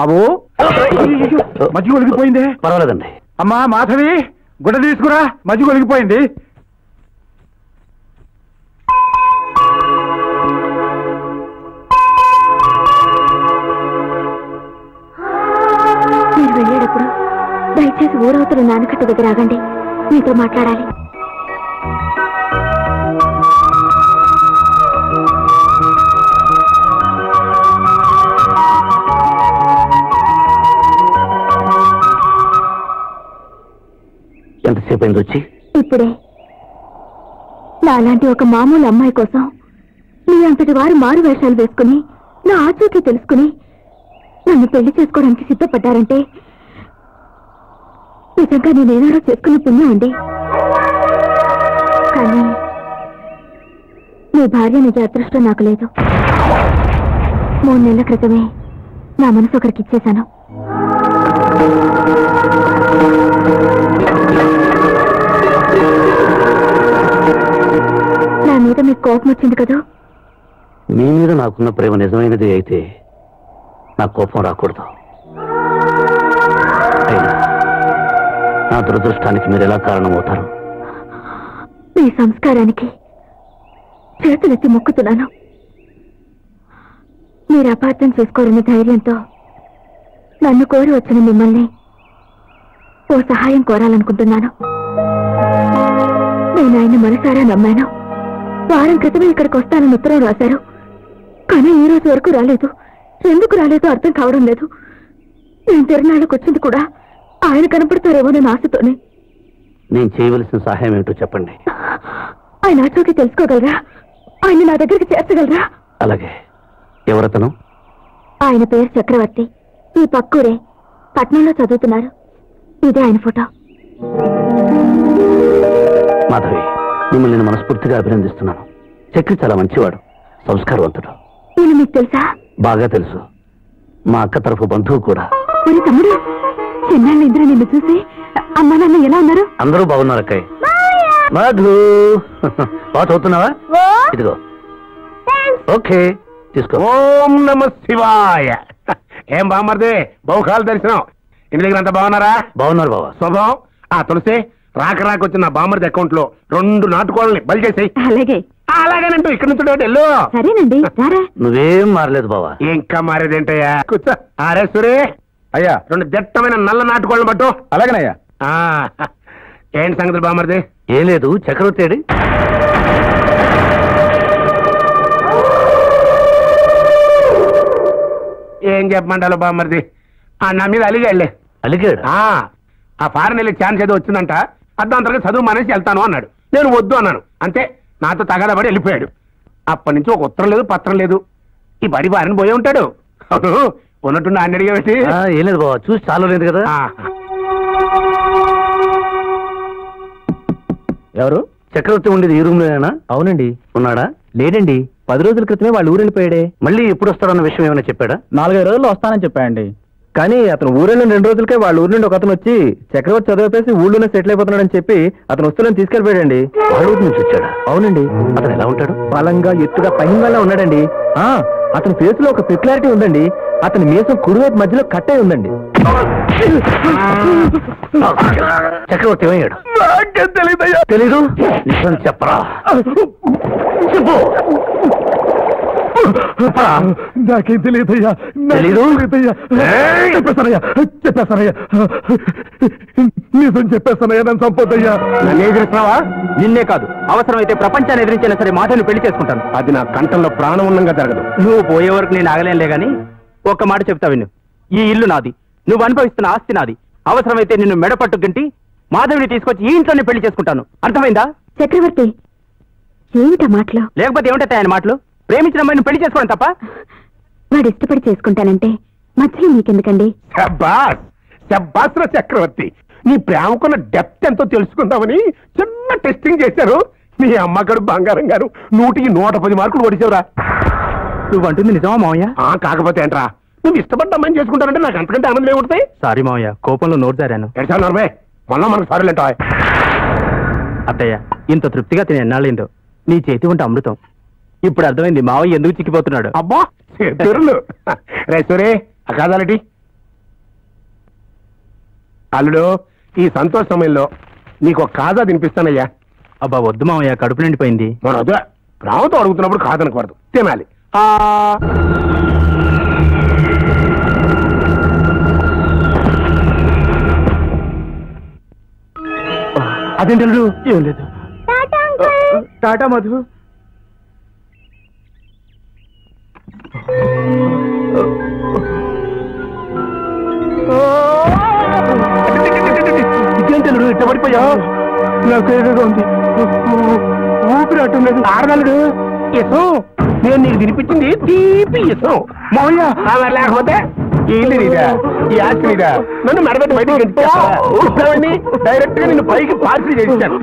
బాబు మజ్జిగ ఒలిగిపోయిందే. పర్వాలేదండి. అమ్మా మాధవి, గుడ్డ తీసుకురా, మజ్జిగ ఒలిగిపోయింది. మీరు వెళ్ళేటప్పుడు దయచేసి ఊరవతల నాన్నకట్ట దగ్గర ఆగండి, మీతో మాట్లాడాలి. ఎంతసేపు అయింది వచ్చి? ఇప్పుడే. నాలాంటి ఒక మామూలు అమ్మాయి కోసం మీ అంతటి వారు మారు వేషాలు వేసుకుని నా ఆచూకీ తెలుసుకుని నన్ను పెళ్లి చేసుకోవడానికి సిద్ధపడ్డారంటే నిజంగా నేనేనాడో చేసుకునే పుణ్యం అండి. కానీ మీ భార్య నిజ అదృష్టం నాకు లేదు. 3 నెలల క్రితమే నా మనసు ఒకరికి ఇచ్చేశాను. నా మీద మీకు కోపం వచ్చింది కదా? మీ మీద నాకున్న ప్రేమ నిజమైనది అయితే నా కోపం రాకూడదు. అయినా నా దురదృష్టానికి మీరు ఎలా కారణమవుతారు? మీ సంస్కారానికి చేతులెత్తి మొక్కుతున్నాను. మీరు అపార్థం చేసుకోరన్న ధైర్యంతో నన్ను కోరి వచ్చిన మిమ్మల్ని ఓ సహాయం కోరాలనుకుంటున్నాను. నేను ఆయన మనసారా నమ్మాను. వారం క్రితమే ఇక్కడికి వస్తానని ఉత్తరం రాశారు. కానీ ఈ రోజు వరకు రాలేదు. ఎందుకు రాలేదో అర్థం కావడం లేదు. నేను తిరునాళ్ళకు వచ్చింది కూడా ఆయన కనపడతారేమోనని ఆశతోనే. నేను చేయవలసిన సహాయం ఏమిటో చెప్పండి. ఆయన ఆచూకీ తెలుసుకోగలరా? ఆయన నా దగ్గరికి చేర్చగలరా? అలాగే. ఎవరతను? ఆయన పేరు చక్రవర్తి. ఈ పక్కూరే, పట్నంలో చదువుతున్నారు. ఇదే ఆయన ఫోటో. మాధవి, మిమ్మల్ని నేను మనస్ఫూర్తిగా అభినందిస్తున్నాను. చక్రి చాలా మంచివాడు, సంస్కారవంతుడు. నేను మీకు తెలుసా? బాగా తెలుసు. మా అక్క తరఫు బంధువు కూడా. మరి తమ్ముడు, చిన్నాళ్ళు ఇద్దరు నిన్ను చూసి అమ్మ నాన్న ఎలా ఉన్నారు? అందరూ బాగున్నారు అక్కయ్య. మధు, బాగా చదువుతున్నావా? ఇదిగో. ఓకే, తీసుకో. ఓం నమ శివాయ. ఏం బామ్మర్ది, బహుకాల దర్శనం. ఇంటి దగ్గర అంతా బాగున్నారా? బాగున్నారు బావా. శుభం. తులసి, రాక వచ్చిన బామ్మర్ది అకౌంట్ లో 2 నాటుకోళ్ళని బలి చేసాయి. అలాగే. అలాగేనంటూ ఇక్కడ నుంచి వెళ్ళు. సరేనండి. నువ్వేం మారలేదు బావా. ఇంకా మారేదేంటయ్యా? కూర్చో. అరే సురే, అయ్యా 2 దట్టమైన నల్ల నాటుకోళ్ళని పట్టు. అలాగేనయ్యా. ఏంటి సంగతులు బామ్మర్ది? ఏం లేదు. చక్రవర్తి ఏం చెప్పమంటారు బామ్మర్ది, నా మీద అలిగాళ్ళే. అలిగాడు? ఆ ఫారెన్ వెళ్ళి ఛాన్స్ ఏదో వచ్చిందంట. అర్ధాంతరంగా చదువు మానేసి వెళ్తాను అన్నాడు. నేను వద్దు అన్నాను. అంతే, నాతో తగాదపడి వెళ్ళిపోయాడు. అప్పటి నుంచి ఒక ఉత్తరం లేదు, పత్రం లేదు. ఈ బడి బారిన పోయి ఉంటాడు. అవును, ఉన్నట్టుండి ఆయన అడిగా పెట్టి. ఏం లేదు బావా, చూసి చాలా లేదు కదా. ఎవరు? చక్రవర్తి ఉండేది ఈ రూమ్ లోనేనా? అవునండి. ఉన్నాడా? లేదండి, 10 రోజుల క్రితమే వాళ్ళు ఊరు వెళ్ళిపోయాడే. మళ్ళీ ఎప్పుడు వస్తాడన్న విషయం ఏమైనా చెప్పాడా? 4-5 రోజుల్లో వస్తానని చెప్పాయండి. కానీ అతను ఊరెళ్ళిన 2 రోజులకే వాళ్ళ ఊరి నుండి ఒక అతను వచ్చి చక్రవర్తి చదివేసి ఊళ్ళోనే సెటిల్ అయిపోతున్నాడని చెప్పి అతను వస్తువులను తీసుకెళ్లిపోయాడండి. వాళ్ళ ఊరి నుంచి వచ్చాడా? అవునండి. అతను ఎలా ఉంటాడు? బలంగా ఎత్తుగా పైన ఉన్నాడండి. అతని ఫేస్ లో ఒక పెక్యులారిటీ ఉందండి. అతని మీసం కుడివైపు మధ్యలో కట్టే ఉందండి. చక్రవర్తి ఏమయ్యాడు? తెలీదు. నిజం చెప్పరా? చెప్పు. నాకేం తెలియదయ్యా. తెలీదు? చెప్పేస్తానయ్యా, చెప్పేస్తానయ్యా, నిజం చెప్పేస్తానయ్యా. నన్ను చంపొద్దయ్యా. నన్ను ఎదిరిస్తున్నావా? నిన్నే కాదు, అవసరమైతే ప్రపంచాన్ని ఎదిరించినా సరే మాధవ్ని పెళ్లి చేసుకుంటాను. అది నా కంఠంలో ప్రాణం ఉన్నంగా జరగదు. నువ్వు పోయే వరకు నేను ఆగలేనులే గాని ఒక్క మాట చెప్తా విను. ఈ ఇల్లు నాది, నువ్వు అనుభవిస్తున్న ఆస్తి నాది. అవసరమైతే నిన్ను మెడపట్టు గంటి మాధవిని తీసుకొచ్చి ఈ ఇంట్లోనే పెళ్లి చేసుకుంటాను. అర్థమైందా? చక్రవర్తి, ఏమిటా మాటలు? లేకపోతే ఏమిటా ఆయన మాటలు? ప్రేమించిన అమ్మాయిని పెళ్లి చేసుకోవడం తప్ప? వాడు ఇష్టపడి చేసుకుంటానంటే మధ్యలో మీకెందుకండి? శబ్బాస్, శబ్బాస్ రా చక్రవర్తి. నీ ప్రేమకున్న డెప్త్ ఎంతో తెలుసుకుందామని చిన్న టెస్టింగ్ చేశారు. నీ అమ్మగారు బంగారం గారు 100కి 110 మార్కులు ఓడిచావురా. నువ్వు అంటుంది నిజమా మావయ్య? కాకపోతే ఏంట్రా, నువ్వు ఇష్టపడ్డ అమ్మాయిని చేసుకుంటానంటే నాకు అంతకంటే ఆనందం ఏముంటాయి? సారీ మావయ్య, కోపంలో నోరు జారాను. ఎడసాను నరమే, మళ్ళా మనకు సారీలేంటా? అత్తయ్య, ఇంత తృప్తిగా తినే ఎన్నాళ్ళేందో. నీ చేతి వంట అమృతం. ఇప్పుడు అర్థమైంది మావయ్య ఎందుకు చిక్కిపోతున్నాడు. అబ్బా తెరులు. రే సూరే, ఆ కాదాలటి అల్లుడు ఈ సంతోష సమయంలో నీకు ఒక కాజా తినిపిస్తానయ్యా. అబ్బా వద్దు మామయ్య, కడుపు నిండిపోయింది. మన వద్దు, రావుతో అడుగుతున్నప్పుడు కాదనకూడదు, తినాలి. అదేంటి అల్లుడు? ఏం లేదు. టాటా మధు. ఇదేంటి అల్లుడు ఇట్ట పడిపోయా? నాకు ఏదో ఉంది, ఊపిరి అట్టుంది. ఆడగలడు ఎసో, నేను నీకు తినిపించింది తీపి ఎసో మౌల్య. లేకపోతే ఈ ఆస్తినిదా నన్ను మెడబెట్టి బయటికి డైరెక్ట్ గా నిన్ను పైకి పార్సల్ చేశాను.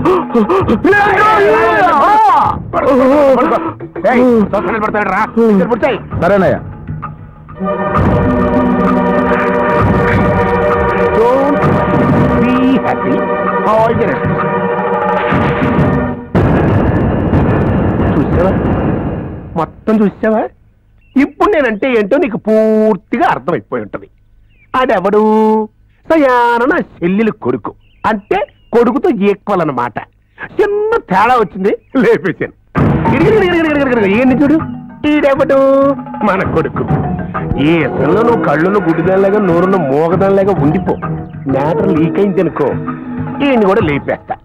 పడతాడు రా, పుట్టాయి. సరేనయ్యా. చూసావా, మొత్తం చూసావా? ఇప్పుడు నేనంటే ఏంటో నీకు పూర్తిగా అర్థమైపోయి ఉంటది. అదెవడు? సయాన నా చెల్లెలు కొడుకు, అంటే కొడుకుతో ఈక్వల్ అన్నమాట. చిన్న తేడా వచ్చింది, లేపేశాను. ఏంటి చూడు, ఈడెవడు? మన కొడుకు. ఏ అసలు నువ్వు కళ్ళును గుడ్డిదానిలాగా నోరును మోగదానిలాగా ఉండిపో. మ్యాటర్ లీక్ అయింది అనుకో, ఈయన్ని కూడా లేపేస్తా.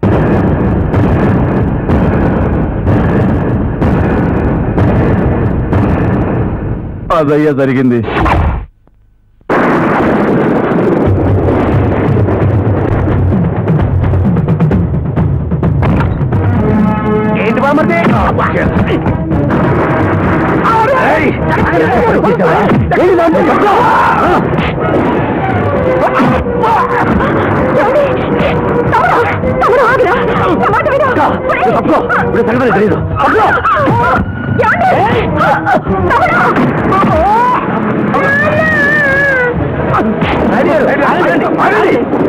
అదయ్యా జరిగింది. ఏంటి బామర్ది? తెలియదు.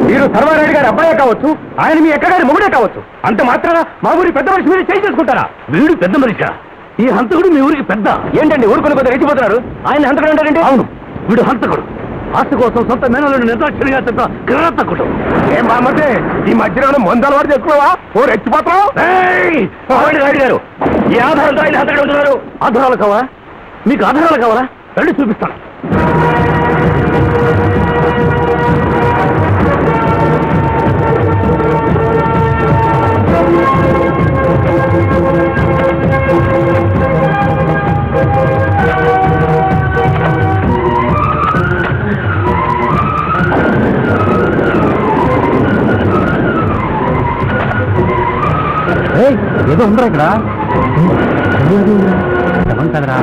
మీరు సర్వారెడ్డి గారి అబ్బాయే కావచ్చు, ఆయన మీ ఎక్కగారి మొగుడే కావచ్చు. అంత మాత్రాన మా ఊరి పెద్ద మనిషి మీరు చేయి చేసుకుంటారా? వీడు పెద్ద మనిషి, ఈ హంతకుడు మీ ఊరికి పెద్ద. ఏంటండి ఊరుకొని కొద్దిగా రెచ్చిపోతున్నారు? ఆయన హంతకుడు అంటారండి? అవును, వీడు హంతకుడు. ఆస్తి కోసం సొంత మేనలను నిర్దాక్షిణ్యంగా చెత్త కిరాతకుడు. ఏం బామర్ది, ఈ మధ్యలో మందాల వాడు చెప్పుకోవా? ఓ రెచ్చిపోతావు. గారు, ఈ ఆధారాలతో ఆయన హంతకుడు ఉంటున్నారు. ఆధారాలు కావాలా? మీకు ఆధారాలు కావాలా? రండి చూపిస్తాను. ఏదో ఉండరా ఇక్కడ? కదరా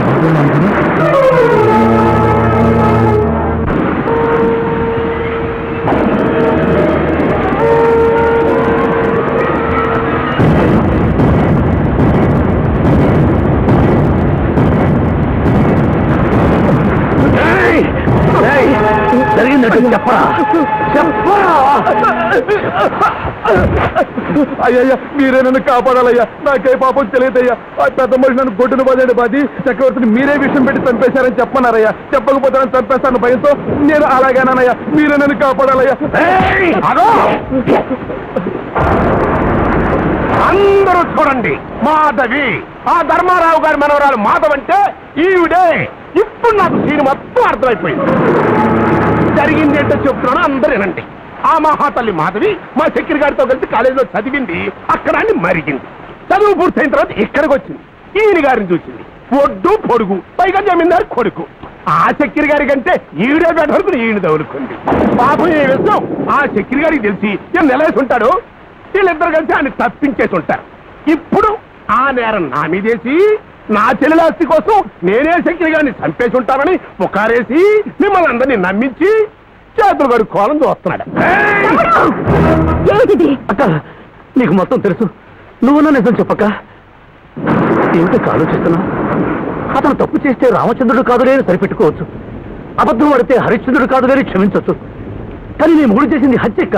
జరిగిందంటే చెప్పరా, చెప్పరా. అయ్యయ్యా, మీరే నన్ను కాపాడాలయ్యా. నాకే పాపం తెలియదయ్యా. ఆ పెద్ద మనిషి నన్ను గొడ్డును పదండి బాది చక్రవర్తిని మీరే విషయం పెట్టి చంపేశారని చెప్పన్నారయ్యా. చెప్పకపోతే నన్ను చంపేస్తాను భయంతో నేను అలాగేనానయ్యా. మీరే నన్ను కాపాడాలయ్యా. అందరూ చూడండి, మాధవి, ఆ ధర్మారావు గారి మనవరాలు మాధవ్ అంటే ఈవిడే. ఇప్పుడు నాకు సీన్ మొత్తం అర్థమైపోయింది. జరిగింది ఏంటో చెప్తున్నాను, అందరూ వినండి. ఆ మహాతల్లి మాధవి మా చక్రి గారితో కలిసి కాలేజీలో చదివింది, అక్కడ మరిగింది. చదువు పూర్తయిన తర్వాత ఇక్కడికి వచ్చింది. ఈయన గారిని చూసింది, ఒడ్డు పొడుగు, పైగా జమీందారు కొడుకు. ఆ చక్రి గారి కంటే ఈవిడే బెటర్కుని ఈయన తగులుకుంది. పాపం ఏ విషయం ఆ చక్రి గారికి తెలిసి ఈయన నెలేసి ఉంటాడు. వీళ్ళిద్దరు కలిసి ఆయన తప్పించేసి ఉంటారు. ఇప్పుడు ఆ నేరం నా మీదేసి నా చెల్లెల ఆస్తి కోసం నేనే చక్రి గారిని చంపేసి ఉంటానని పుకారేసి మిమ్మల్ని అందరినీ నమ్మించి చేతులు కడుక్కోవాలని చూస్తున్నాడు. అక్క, నీకు మొత్తం తెలుసు. నువ్వున్నా నిజం చెప్పక్క. ఏమిటో ఆలోచిస్తున్నా? అతను తప్పు చేస్తే రామచంద్రుడు కాదు లేని సరిపెట్టుకోవచ్చు, అబద్ధం పడితే హరిశ్చంద్రుడు కాదు లేని క్షమించవచ్చు. కానీ నీ మూడు చేసింది హత్యక్క.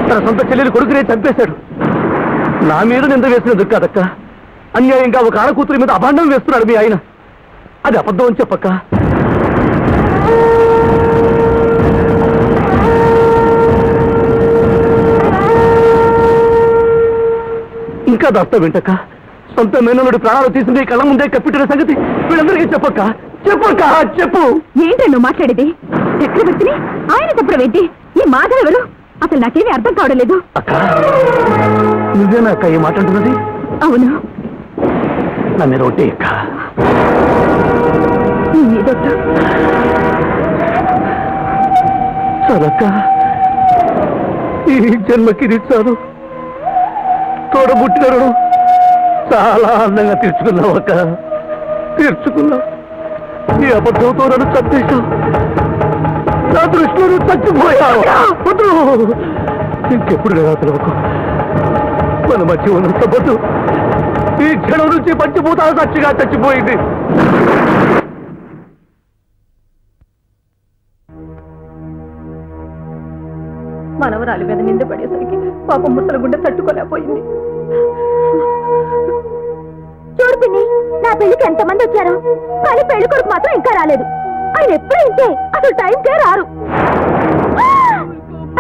తన సొంత చెల్లెలు కొడుకునే చంపేశాడు. నా మీద నింద వేసినందుకు కాదక్క, అన్యాయంగా ఒక ఆడకూతురి మీద అభాండం వేస్తున్నాడు మీ ఆయన. అది అబద్ధం అని చెప్పక్క. ఇంకా దాస్తావేంటక్క? సొంత మేనలుడి ప్రాణాలు తీసి నీ కళ్ళ ముందే కప్పిట్టిన సంగతి వీళ్ళందరికీ చెప్పక్క. చెప్పక్క, చెప్పు. ఏంటో నువ్వు మాట్లాడేది? చక్రవర్తిని ఆయన చెప్పడం ఏంటి? ఈ మాధవ ఎవరు? అసలు నాకేమీ అర్థం కావడం లేదు. అక్క, నువ్వేనా అక్క ఏం మాట్లాడుతున్నది? అవును, నా మీద ఒకటి అక్క. చాలక్క, ఈ జన్మకి ఇది చాలు. తోడబుట్టిన రుణం చాలా అందంగా తీర్చుకున్నావు అక్క, తీర్చుకున్నావు. ఈ అబద్ధంతో నన్ను చంపేశావు. నా దృష్టిలో నువ్వు చచ్చిపోయావు. ఇంకెప్పుడు నేను అతలకు మన మధ్య ఉన్న సంబంధం ఈ క్షణం నుంచి పంచిపోతా సాక్షిగా చచ్చిపోయింది. మనవరాలి మీద నింద పడేసరికి పాపం ముసలగుండె తట్టుకోలేకపోయింది. చూడు పిన్ని, నా పెళ్లికి ఎంతమంది వచ్చారు, కానీ పెళ్లి కొడుకు మాత్రం ఇంకా రాలేదు. ఆయన ఎప్పుడు ఇంతే, అసలు టైంకే రారు.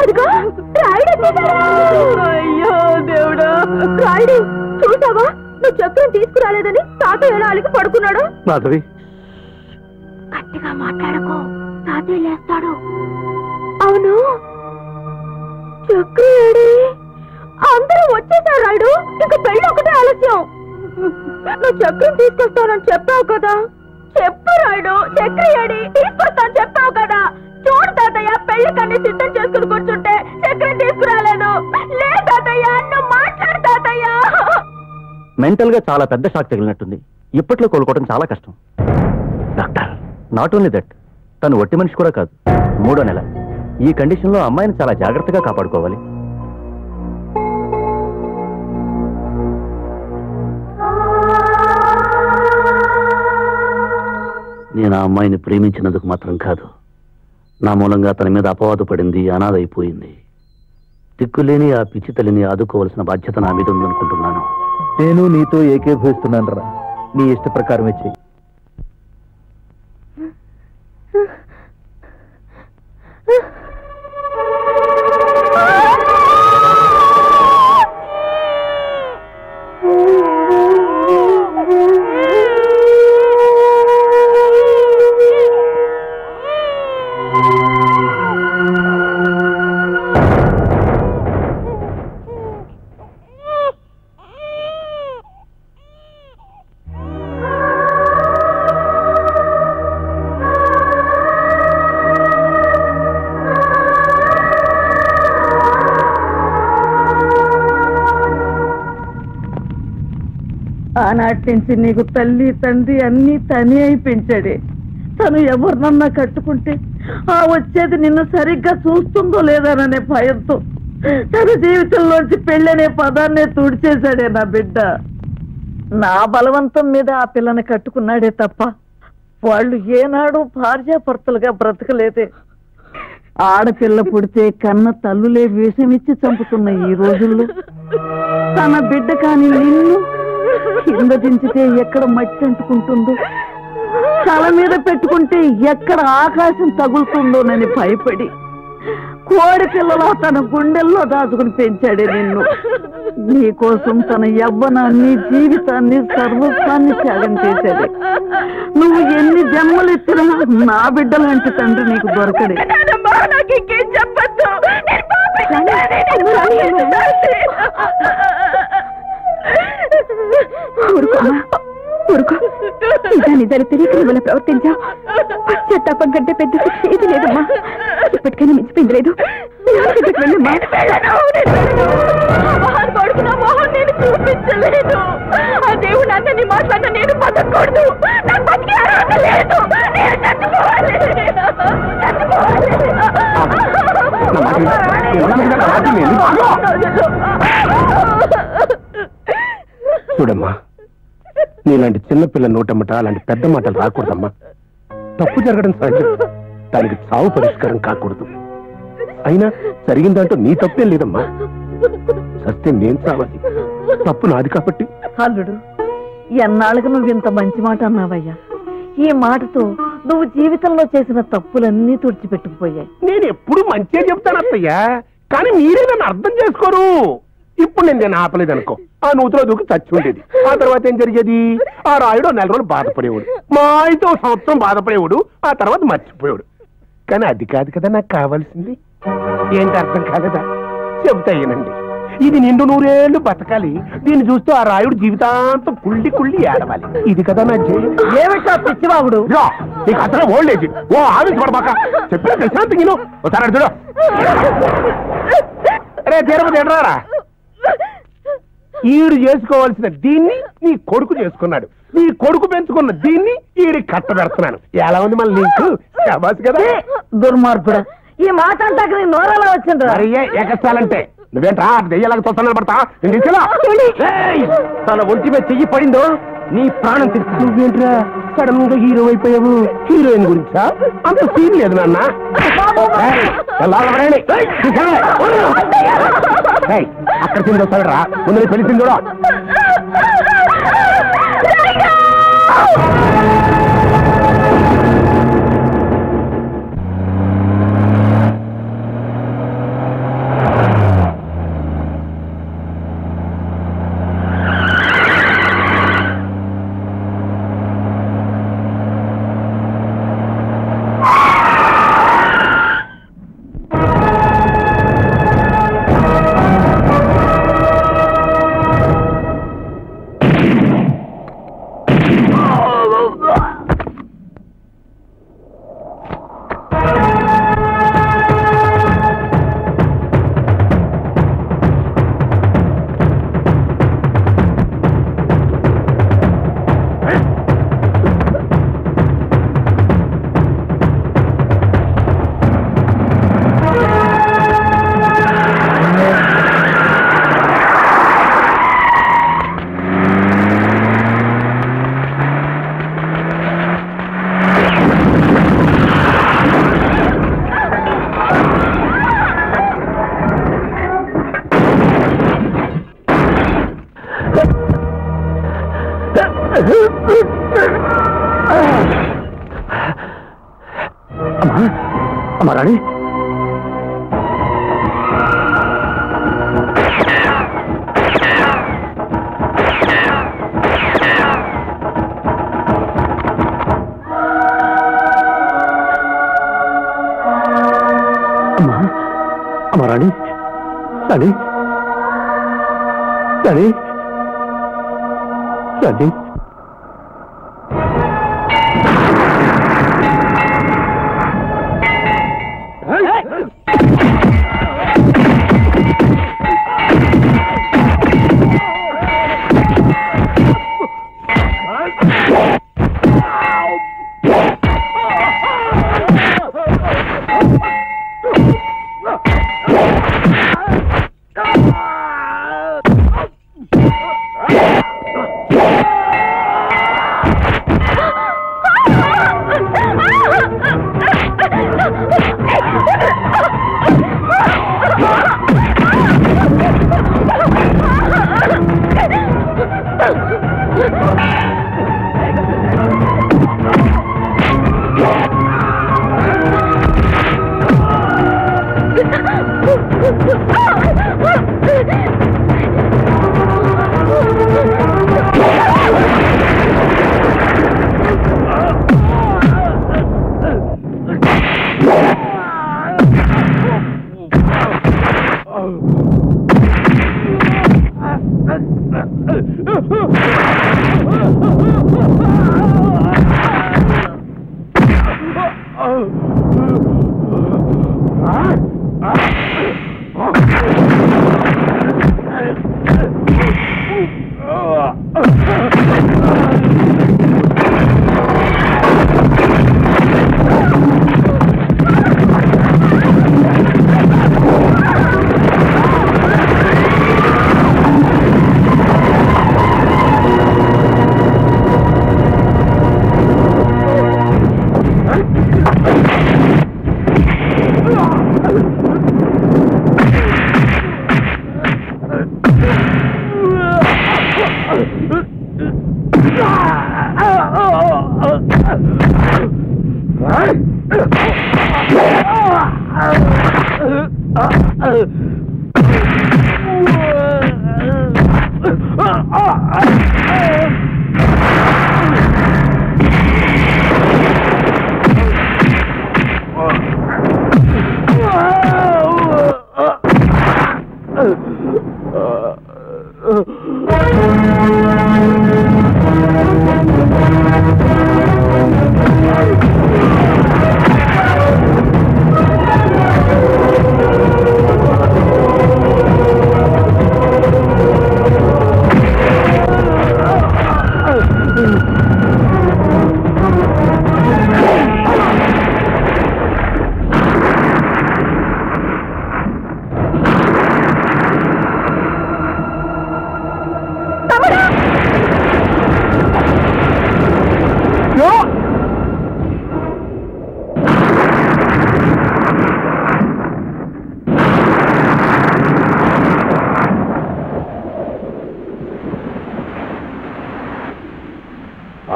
అదిగో రాయుడు. అయ్యో దేవుడా, రాయుడు చూసావా? నువ్వు చక్రం తీసుకురాలేదని తాతయ్య ఎలా అలిగి పడుకున్నాడు. మాధవి, గట్టిగా మాట్లాడకు, తాతయ్య లేస్తాడు. అవును, చక్రి అందరూ వచ్చేసారు రాయుడు. ఇంకా పెళ్లి ఒకటే ఆలస్యం. నువ్వు చక్రం తీసుకొస్తానని చెప్పావు కదా, చెప్పు రాయుడు. చక్రి తీసుకొస్తాను చెప్పావు కదా. చూడు తాతయ్య, పెళ్లి కన్నీ సిద్ధం చేసుకుని కూర్చుంటే చక్రం తీసుకురాలేదు. లే తాతయ్య, నువ్వు మాట్లాడు తాతయ్య. మెంటల్ గా చాలా పెద్ద షాక్ తగిలినట్టుంది. ఇప్పట్లో కోలుకోవడం చాలా కష్టం డాక్టర్. నాట్ ఓన్లీ దట్, తను ఒట్టి మనిషి కూడా కాదు, 3వ నెల. ఈ కండిషన్ లో అమ్మాయిని చాలా జాగ్రత్తగా కాపాడుకోవాలి. నేను ఆ అమ్మాయిని ప్రేమించినందుకు మాత్రం కాదు, నా మూలంగా తన మీద అపవాదు పడింది, అనాథైపోయింది. దిక్కులేని ఆ పిచ్చి తల్లిని ఆదుకోవాల్సిన బాధ్యత నా మీద ఉందనుకుంటున్నాను. నేను నీతో ఏకీభవిస్తున్నాను రా, నీ ఇష్ట ప్రకారం ఇచ్చి. ఆనాటి నుంచి నీకు తల్లి తండ్రి అన్ని తనే అయి పెంచాడే. తను ఎవరినన్నా కట్టుకుంటే ఆ వచ్చేది నిన్ను సరిగ్గా చూస్తుందో లేదననే భయంతో తన జీవితంలోంచి పెళ్ళనే పదాన్నే తుడిచేశాడే నా బిడ్డ. నా బలవంతం మీద ఆ పిల్లని కట్టుకున్నాడే తప్ప వాళ్ళు ఏనాడు భార్యాభర్తలుగా బ్రతకలేదే. ఆడపిల్ల పుడితే కన్న తల్లులే విషమిచ్చి చంపుతున్న ఈ రోజుల్లో తన బిడ్డ కాని నిన్ను కింద దించితే ఎక్కడ మట్టి అంటుకుంటుందో, తల మీద పెట్టుకుంటే ఎక్కడ ఆకాశం తగులుతుందోనని భయపడి కోడి పిల్లలా తన గుండెల్లో దాచుకుని పెంచాడే నిన్ను. నీకోసం తన యవ్వనాన్ని, జీవితాన్ని, సర్వస్వాన్ని త్యాగం చేశాడే. నువ్వు ఎన్ని జన్మలెత్తినా నా బిడ్డలాంటి తండ్రి నీకు దొరకడే. నిజాలు తెలియక వల్ల ప్రవర్తించావు. పశ్చాత్తాపం కంటే పెద్ద శిక్ష ఏది లేదమ్మా. ఇప్పటికైనా మించిపోయింది లేదు. వెళ్ళమ్మా. నేను చూపించలేదు. ఆ దేవుడు అందరినీ మాట్లాడిన నేను బతకూడదు. నాకు బతికే అర్హత లేదు. నేను చచ్చిపోవాలి. చూడమ్మా, నీలాంటి చిన్నపిల్ల నోటమ్మట అలాంటి పెద్ద మాటలు రాకూడదమ్మా. తప్పు జరగడం సహజం, దానికి చావు పరిష్కారం కాకూడదు. అయినా జరిగిందంటూ నీ తప్పేం లేదమ్మా. సత్తే నేను చావాలి, తప్పు నాది కాబట్టి. అల్లుడు, ఎన్నాళ్ళకు నువ్వు ఇంత మంచి మాట అన్నావయ్యా. ఈ మాటతో నువ్వు జీవితంలో చేసిన తప్పులన్నీ తుడిచిపెట్టుకుపోయాయి. నేను ఎప్పుడు మంచిగా చెప్తాను అత్తయ్యా, కానీ మీరే నన్ను అర్థం చేసుకోరు. ఇప్పుడు నేను ఆపలేదు అనుకో ఆ నూతిలో దూకి చచ్చి ఉండేది. ఆ తర్వాత ఏం జరిగేది? ఆ రాయుడు 4 రోజులు బాధపడేవాడు, మా అయితే 1 సంవత్సరం బాధపడేవాడు, ఆ తర్వాత మర్చిపోయాడు. కానీ అది కాదు కదా నాకు కావాల్సింది. ఏంటి అర్థం కాలేదా? చెబుతాయేనండి. ఇది నిండు 100 ఏళ్ళు బతకాలి. దీన్ని చూస్తూ ఆ రాయుడు జీవితాంతం కుళ్ళి కుళ్ళి ఏడవాలి. ఇది కదా నా జయం. ఏమిటా పిచ్చివాగుడు? నీకు అసలు ఓల్డ్ ఏజ్. ఓ ఆవిష్పడబాక చెప్పిన ప్రశాంత్ నేను ఒకసారి అడుగుడు. అరే తిరుపతి ఎడరారా, ఈడు చేసుకోవాల్సిన దీన్ని నీ కొడుకు చేసుకున్నాడు, నీ కొడుకు పెంచుకున్న దీన్ని ఈడి కట్టబెడుతున్నాను. ఎలా ఉంది మళ్ళీ నీకు? శాబాస్ కదా. దుర్మార్గుడు, ఈ మాట అంటాక నీ నోరలా వచ్చింది. అయ్యే ఎగస్తాలంటే నువ్వేంట్రా దెయ్యాలకు చూస్తాను పడతా? తన ఒంటి మీద చెయ్యి పడిందో నీ ప్రాణం తెలుసు. నువ్వేంట్రా సడన్ గా హీరో అయిపోయావు? హీరోయిన్ గురించా? అంత సీన్ లేదు నాన్న. అక్కడ తిందో సడరా ముందు పెళ్లి చూడ. అమ్మా రాణి, అమ్మా రాణి, రాణి రాణి రాణి.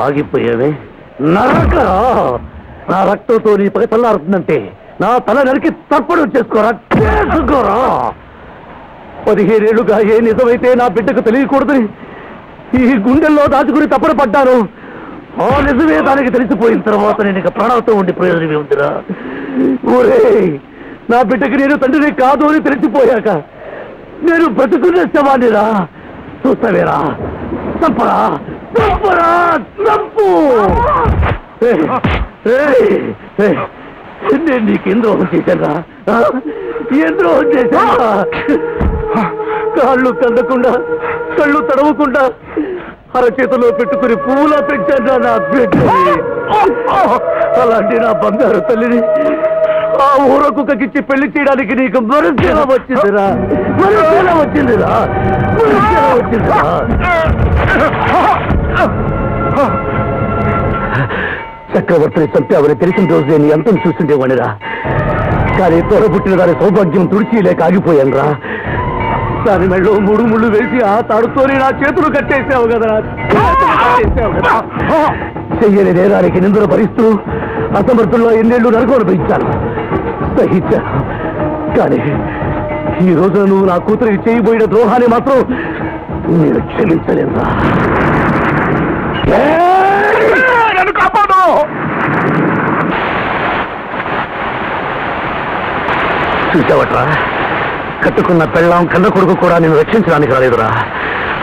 ఆగిపోయావే నరకరా నా రక్తంతో నీ పగ తల్లారుతుందంటే నా తల నరికి తప్పడు చేసుకోరా 15 ఏళ్లుగా ఏ నిజమైతే నా బిడ్డకు తెలియకూడదని ఈ గుండెల్లో దాచుకుని తప్పన పడ్డాను. ఆ నిజమే దానికి తెలిసిపోయిన తర్వాత నేను ఇక ప్రాణాలతో ఉండి ప్రయోజనమే ఉందిరా. ఊరే నా బిడ్డకి నేను తండ్రిని కాదు అని తెలిసిపోయాక నేను బ్రతుకున్న శవాన్నిరా. చూస్తావేరా, చంపరా చంపరా చంపు. నేను నీకేం ద్రోహం చేశానా? ఏం ద్రోహం చేశానా? కాళ్ళు కదలకుండా కళ్ళు తడవకుండా అరచేతిలో పెట్టుకుని పువ్వులా పెంచాను నా బిడ్డని. అలాంటి నా బంగారు తల్లిని ఆ ఊరకుక్కకిచ్చి పెళ్లి చేయడానికి నీకు మనసేలా వచ్చిందిరా, మనసేలా వచ్చిందిరా, మనసేలా వచ్చిందిరా. చక్రవర్తిని చంపావని తెలిసిన రోజే నీ అంతం చూస్తుండేవాడిరా. కానీ తోడబుట్టిన దాని సౌభాగ్యం తుడిచి లేక ఆగిపోయాను రా. దాని మెళ్ళో 3 ముళ్ళు వేసి ఆ తాడుతోనే నా చేతులు కట్టేసావు కదా. చెయ్యని నేరానికి నిందలు భరిస్తూ అసమర్థుల్లో ఎన్నేళ్లు నరకం అనుభవించాను, సహించాను. కానీ ఈ రోజున నువ్వు నా కూతురికి చేయబోయిన ద్రోహాన్ని మాత్రం నేను క్షమించలేనురా. కాపాడు. చూసావట్రా, కట్టుకున్న పెళ్ళాం కన్న కొడుకు కూడా నేను రక్షించడానికి రాలేదురా.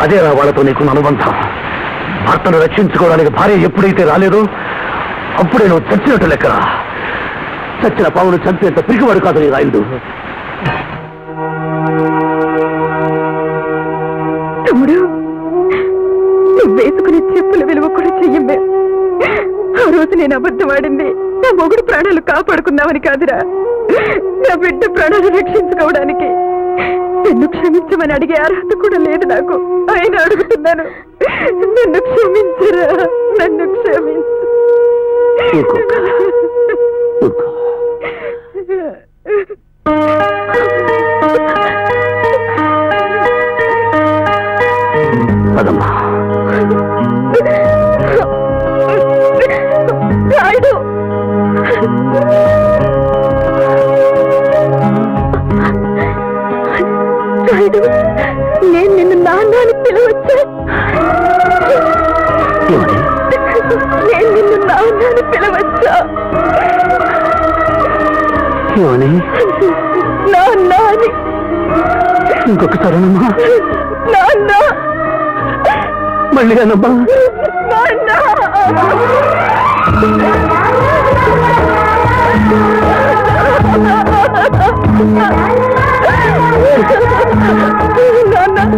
అదేరా వాళ్ళతో నీకున్న అనుబంధం. భర్తను రక్షించుకోవడానికి భార్య ఎప్పుడైతే రాలేదో అప్పుడే నువ్వు చచ్చినట్టు లెక్కరా. చచ్చిన పావును చంపేంత పిరికివాడు కాదు నీ రాయుడు. తమ్ముడు, నువ్వు వేసుకునే చెప్పుల విలువ కూడా చెయ్యమే. ఆ రోజు నేను అబద్ధం ఆడింది నా మొగుడు ప్రాణాలు కాపాడుకుందామని కాదురా, నా బిడ్డ ప్రాణాలు రక్షించుకోవడానికి. నన్ను క్షమించమని అడిగే అర్హత కూడా లేదు నాకు. ఆయన అడుగుతున్నాను, నన్ను క్షమించరా, నన్ను క్షమించు. పదమ్మా. రాయుడు, రాయుడు, నేను నిన్ను నాన్న అని పిలవచ్చా? నేను నిన్ను నాన్న అని పిలవచ్చా? నాన్న అని. ఇంకొకసారనమ్మా. నాన్న. మళ్ళీ అనమ్మా. నాన్న.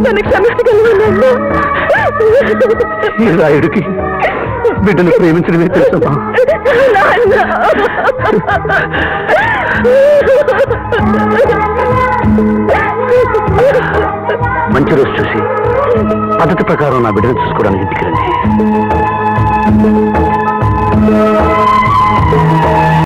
నన్ను క్షమించగలను. ఈ రాయుడికి బిడ్డను ప్రేమించడమే తెలుసమ్మా. మంచి రోజు చూసి పద్ధతి ప్రకారం నా బిడ్డను చూసుకోవడానికి ఇంటికి రండి.